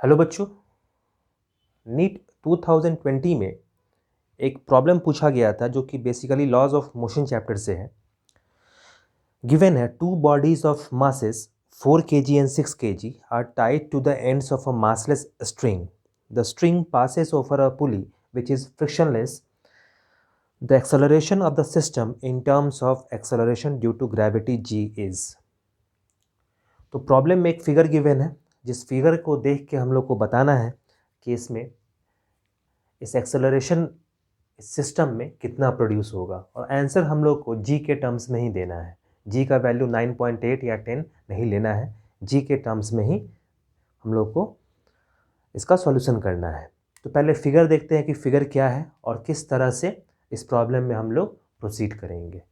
Hello बच्चों, NEET 2020 में एक प्रॉब्लम पूछा गया था जो कि basically laws of motion chapter से है। गिवन है two bodies of masses 4 kg and 6 kg are tied to the ends of a massless string. The string passes over a pulley which is frictionless. The acceleration of the system in terms of acceleration due to gravity g is. तो problem में एक figure given है, जिस figure को देख के हम लोग को बताना है कि इसमें इस एक्सेलरेशन सिस्टम में कितना प्रोड्यूस होगा, और आंसर हम लोग को जी के टर्म्स में ही देना है। जी का वैल्यू 9.8 या 10 नहीं लेना है, जी के टर्म्स में ही हम लोग को इसका सॉल्यूशन करना है। तो पहले फिगर देखते हैं कि फिगर क्या है और किस तरह से इस प्रॉब्लम में हम लोग प्रोसीड करेंगे।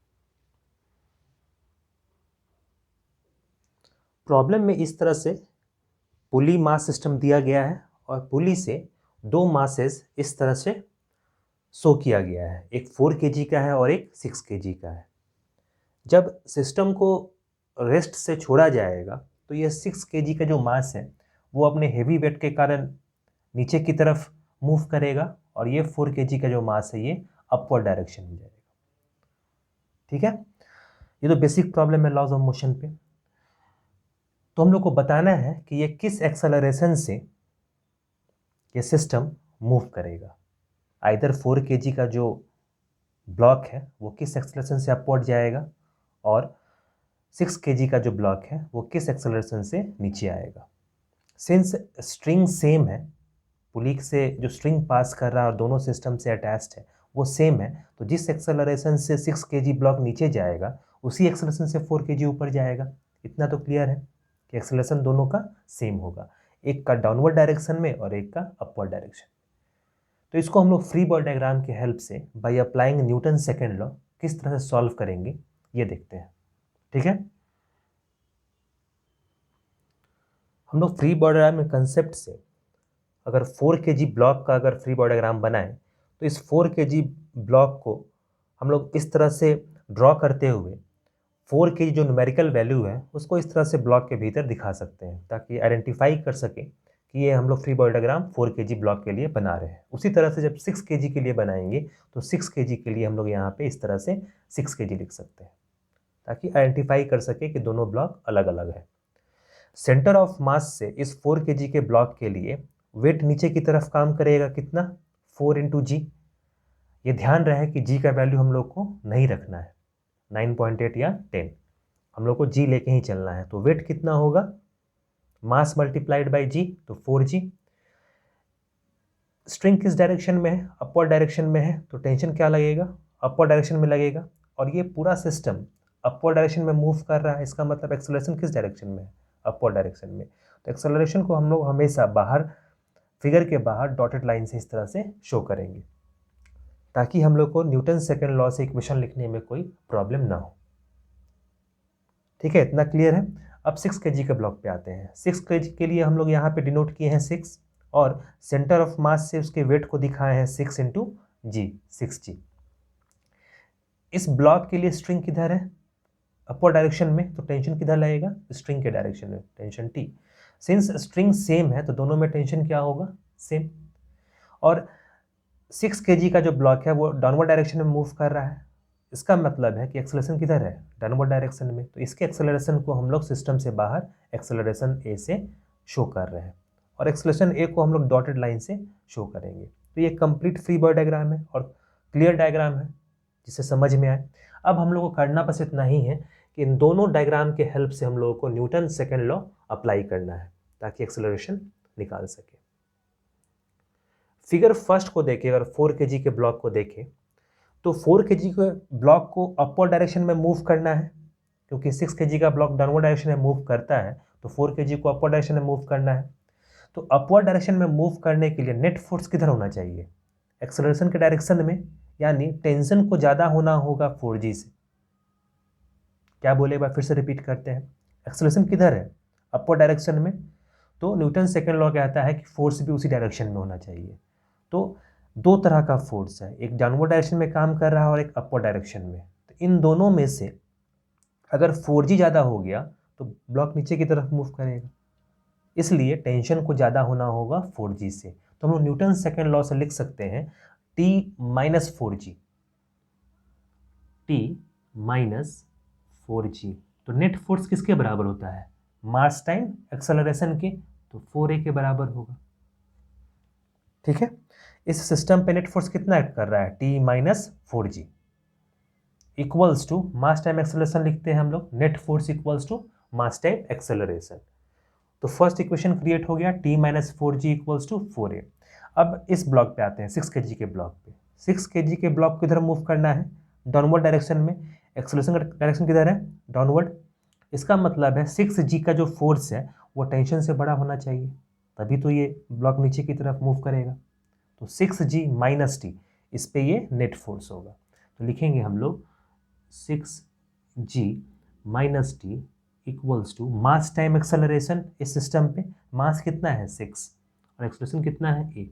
प्रॉब्लम में इस तरह से पुली मास सिस्टम दिया गया है और पुली से दो मासेस इस तरह से शो किया गया है, एक 4 kg का है और एक 6 kg का है। जब सिस्टम को रेस्ट से छोड़ा जाएगा तो ये 6 kg का जो मास है वो अपने हेवी वेट के कारण नीचे की तरफ मूव करेगा और ये 4 kg का जो मास है ये अपवर्ड डायरेक्शन में जाएगा। ठीक है, ये तो बेसिक प्रॉब्लम है लॉज ऑफ मोशन पे। तो हम लोग को बताना है कि ये किस एक्सेलरेशन से ये सिस्टम मूव करेगा। आइदर 4 kg का जो ब्लॉक है वो किस एक्सेलरेशन से अपवर्ड जाएगा और 6 kg का जो ब्लॉक है वो किस एक्सेलरेशन से नीचे आएगा। सिंस स्ट्रिंग सेम है, पुली से जो स्ट्रिंग पास कर रहा है और दोनों सिस्टम से अटैच्ड है वो सेम है, तो जिस एक्सेलरेशन से 6 kg ब्लॉक नीचे जाएगा उसी एक्सेलरेशन से 4 kg ऊपर जाएगा। इतना तो क्लियर है कि एक्सेलरेशन दोनों का सेम होगा, एक का डाउनवर्ड डायरेक्शन में और एक का अपवर्ड डायरेक्शन। तो इसको हम लोग फ्री बॉडी डायग्राम की हेल्प से by applying Newton second law किस तरह से सॉल्व करेंगे ये देखते हैं। ठीक है, हम लोग फ्री बॉडी डायग्राम में कंसेप्ट से अगर 4 kg ब्लॉक का अगर फ्री बॉडी डायग्राम बनाएं तो इस 4 kg ब्लॉक को हम लोग इस तरह से ड्रॉ करते हुए 4 kg जो न्यूमेरिकल वैल्यू है उसको इस तरह से ब्लॉक के भीतर दिखा सकते हैं ताकि आइडेंटिफाई कर सके कि ये हम लोग free body diagram 4 kg block के लिए बना रहे हैं। उसी तरह से जब 6 kg के लिए बनाएंगे तो 6 kg के लिए हम लोग यहाँ पे इस तरह से 6 kg लिख सकते हैं ताकि आइडेंटिफाई कर सके कि दोनों ब्लॉक अलग अलग है। सेंटर ऑफ मास से इस 4 kg के ब्लॉक के लिए वेट नीचे की तरफ काम करेगा कितना, 4 इंटू जी। ये ध्यान रहे कि जी का वैल्यू हम लोग को नहीं रखना है 9.8 या 10, हम लोग को जी लेके ही चलना है। तो वेट कितना होगा, मास मल्टीप्लाइड बाय जी, तो 4g। स्ट्रिंग किस डायरेक्शन में है, अपवर्ड डायरेक्शन में है, तो टेंशन क्या लगेगा, अपवर्ड डायरेक्शन में लगेगा। और ये पूरा सिस्टम अपवर्ड डायरेक्शन में मूव कर रहा है, इसका मतलब एक्सेलरेशन किस डायरेक्शन में है, अपवर्ड डायरेक्शन में। तो एक्सेलरेशन को हम लोग हमेशा बाहर फिगर के बाहर डॉटेड लाइन से इस तरह से शो करेंगे ताकि हम लोग को न्यूटन सेकेंड लॉ से इक्वेशन लिखने में कोई प्रॉब्लम ना हो। ठीक है, इतना क्लियर है। अब 6 kg के ब्लॉक पे आते हैं। 6 kg के लिए हम लोग यहाँ पे डिनोट किए हैं 6 और सेंटर ऑफ मास से उसके वेट को दिखाए हैं 6 इंटू जी, 6g। इस ब्लॉक के लिए स्ट्रिंग किधर है, अपवर्ड डायरेक्शन में, तो टेंशन किधर लगेगा, स्ट्रिंग के डायरेक्शन में, tension t। Since string same है तो दोनों में टेंशन क्या होगा, सेम। और 6 kg का जो ब्लॉक है वो डाउनवर्ड डायरेक्शन में मूव कर रहा है, इसका मतलब है कि एक्सेलरेशन किधर है, डाउनवर्ड डायरेक्शन में। तो इसके एक्सेलरेशन को हम लोग सिस्टम से बाहर एक्सेलरेशन ए से शो कर रहे हैं और एक्सेलरेशन ए को हम लोग डॉटेड लाइन से शो करेंगे। तो ये कंप्लीट फ्री बॉडी डायग्राम है और क्लियर डायग्राम है जिसे समझ में आए। अब हम लोग को करना बस इतना ही है कि इन दोनों डायग्राम के हेल्प से हम लोगों को न्यूटन सेकेंड लॉ अप्लाई करना है ताकि एक्सेलरेशन निकाल सके। फिगर फर्स्ट को देखें, अगर 4 kg के ब्लॉक को देखें तो 4 kg के ब्लॉक को अपवर्ड डायरेक्शन में मूव करना है, क्योंकि 6 kg का ब्लॉक डाउनवर्ड डायरेक्शन में मूव करता है तो 4 kg को अपवर्ड डायरेक्शन में मूव करना है। तो अपवर्ड डायरेक्शन में मूव करने के लिए नेट फोर्स किधर होना चाहिए, एक्सेलरेशन के डायरेक्शन में, यानी टेंशन को ज़्यादा होना होगा 4g से। क्या बोले, एक बार फिर से रिपीट करते हैं, एक्सेलरेशन किधर है, अपवर्ड डायरेक्शन में, तो न्यूटन सेकेंड लॉ कहता है कि फोर्स भी उसी डायरेक्शन में होना चाहिए। तो दो तरह का फोर्स है, एक डाउनवर्ड डायरेक्शन में काम कर रहा है और एक अपवर्ड डायरेक्शन में। तो इन दोनों में से अगर 4g ज़्यादा हो गया तो ब्लॉक नीचे की तरफ मूव करेगा, इसलिए टेंशन को ज़्यादा होना होगा 4g से। तो हम लोग न्यूटन सेकेंड लॉ से लिख सकते हैं t minus 4g, t minus 4g। तो नेट फोर्स किसके बराबर होता है? मास टाइम एक्सेलरेशन के, तो 4a के बराबर होगा। ठीक है, इस सिस्टम पे नेट फोर्स कितना एक्ट कर रहा है? t minus 4g equals to mass time acceleration लिखते हैं हम लोग, net force equals to mass time acceleration. तो फर्स्ट इक्वेशन क्रिएट हो गया, t minus 4g equals to 4a। अब इस ब्लॉक पे आते हैं, 6 kg के ब्लॉक पे। 6 kg के ब्लॉक को इधर मूव करना है डाउनवर्ड डायरेक्शन में। एक्सेलरेशन का डायरेक्शन किधर है? डाउनवर्ड। इसका मतलब है 6g का जो फोर्स है वो टेंशन से बड़ा होना चाहिए, तभी तो ये ब्लॉक नीचे की तरफ मूव करेगा। तो 6g माइनस टी, इस पे ये नेट फोर्स होगा। तो लिखेंगे हम लोग 6g minus T equals to mass time acceleration. इस सिस्टम पे मास कितना है? 6 और एक्सेलरेशन कितना है? a।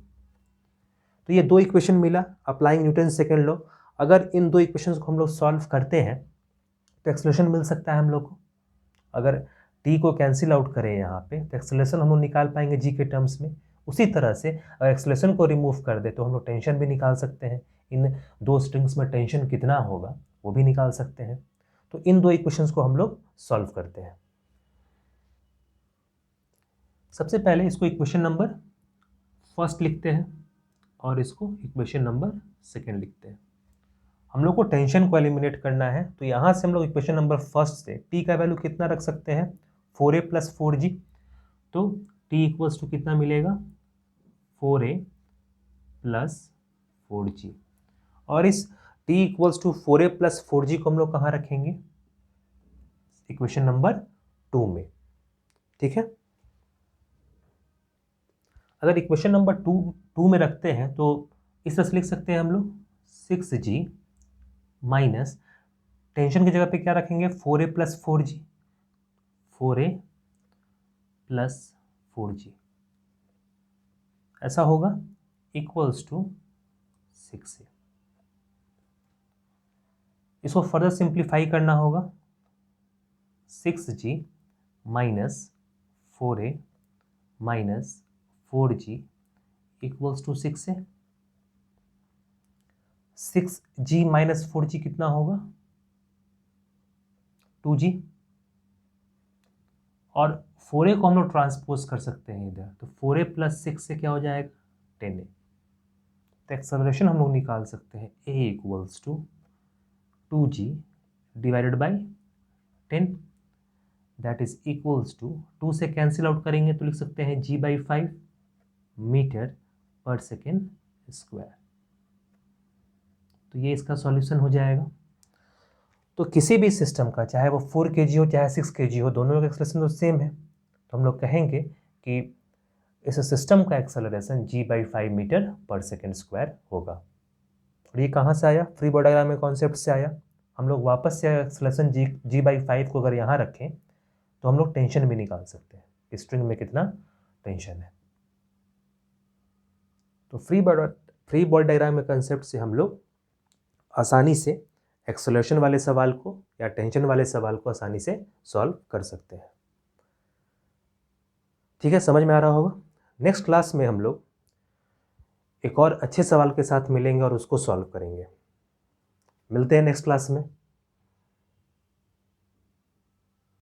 तो ये दो इक्वेशन मिला अप्लाइंग न्यूटन सेकेंड लॉ। अगर इन दो इक्वेशंस को हम लोग सॉल्व करते हैं तो एक्सेलरेशन मिल सकता है हम लोग को। अगर t को कैंसिल आउट करें यहाँ पे तो एक्सेलरेशन हम लोग निकाल पाएंगे g के टर्म्स में। उसी तरह से अगर एक्सेलरेशन को रिमूव कर दे तो हम लोग टेंशन भी निकाल सकते हैं। इन दो स्ट्रिंग्स में टेंशन कितना होगा वो भी निकाल सकते हैं। तो इन दो इक्वेशंस को हम लोग सॉल्व करते हैं। सबसे पहले इसको इक्वेशन नंबर फर्स्ट लिखते हैं और इसको इक्वेशन नंबर सेकेंड लिखते हैं। हम लोग को टेंशन को एलिमिनेट करना है, तो यहाँ से हम लोग इक्वेशन नंबर फर्स्ट से t का वैल्यू कितना रख सकते हैं? 4a plus 4g। तो t इक्वल्स टू कितना मिलेगा? 4a plus 4g। और इस t equals to 4a plus 4g को हम लोग कहाँ रखेंगे? इक्वेशन नंबर 2 में। ठीक है, अगर इक्वेशन नंबर 2 में रखते हैं तो इस तरह से लिख सकते हैं हम लोग 6g माइनस टेंशन की जगह पे क्या रखेंगे? 4a plus 4g, 4a plus 4g ऐसा होगा इक्वल्स टू 6a। इसको फर्दर सिंप्लीफाई करना होगा, 6g minus 4a minus 4g equals to 6a। 6g minus 4g कितना होगा? 2g। और 4a को हम लोग ट्रांसपोज कर सकते हैं इधर, तो 4a प्लस 6 से क्या हो जाएगा? 10a। तो एक्सेलरेशन हम लोग निकाल सकते हैं a equals to 2g divided by 10, that is equals to 2 से कैंसिल आउट करेंगे तो लिख सकते हैं g/5 मीटर पर सेकेंड स्क्वायर। तो ये इसका सॉल्यूशन हो जाएगा। तो किसी भी सिस्टम का, चाहे वो 4 kg हो चाहे 6 kg हो, दोनों का एक्सेलरेशन तो सेम है। तो हम लोग कहेंगे कि इस सिस्टम का एक्सेलरेशन g/5 मीटर पर सेकेंड स्क्वायर होगा। और ये कहाँ से आया? फ्री बॉडी डायग्राम में कॉन्सेप्ट से आया। हम लोग वापस से एक्सेलरेशन g/5 को अगर यहाँ रखें तो हम लोग टेंशन भी निकाल सकते हैं, स्ट्रिंग में कितना टेंशन है। तो फ्री बॉडी डायग्राम में कंसेप्ट से हम लोग आसानी से एक्सेलरेशन वाले सवाल को या टेंशन वाले सवाल को आसानी से सॉल्व कर सकते हैं। ठीक है, समझ में आ रहा होगा। नेक्स्ट क्लास में हम लोग एक और अच्छे सवाल के साथ मिलेंगे और उसको सॉल्व करेंगे। मिलते हैं नेक्स्ट क्लास में।